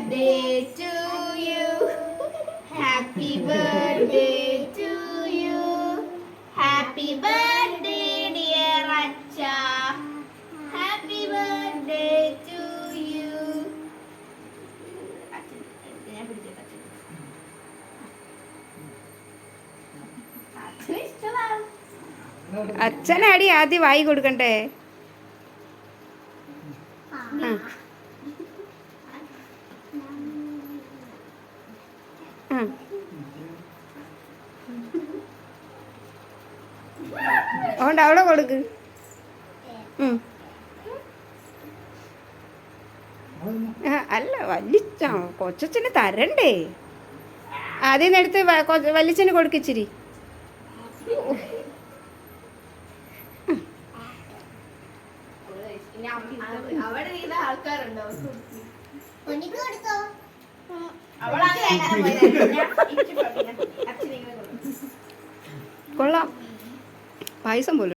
birthday to you. Happy birthday to you. Happy birthday dear Acha. Happy birthday to you. അച്ഛനടി ആദ്യം വായി കൊടുക്കണ്ടേ? അതുകൊണ്ട് അവിടെ കൊടുക്ക്. അല്ല വലിച്ച കൊച്ചച്ഛന് തരണ്ടേ? ആദ്യം എടുത്ത് വലിച്ചന് കൊടുക്കിച്ചിരി. കൊള്ളാം, പായസം പോലും.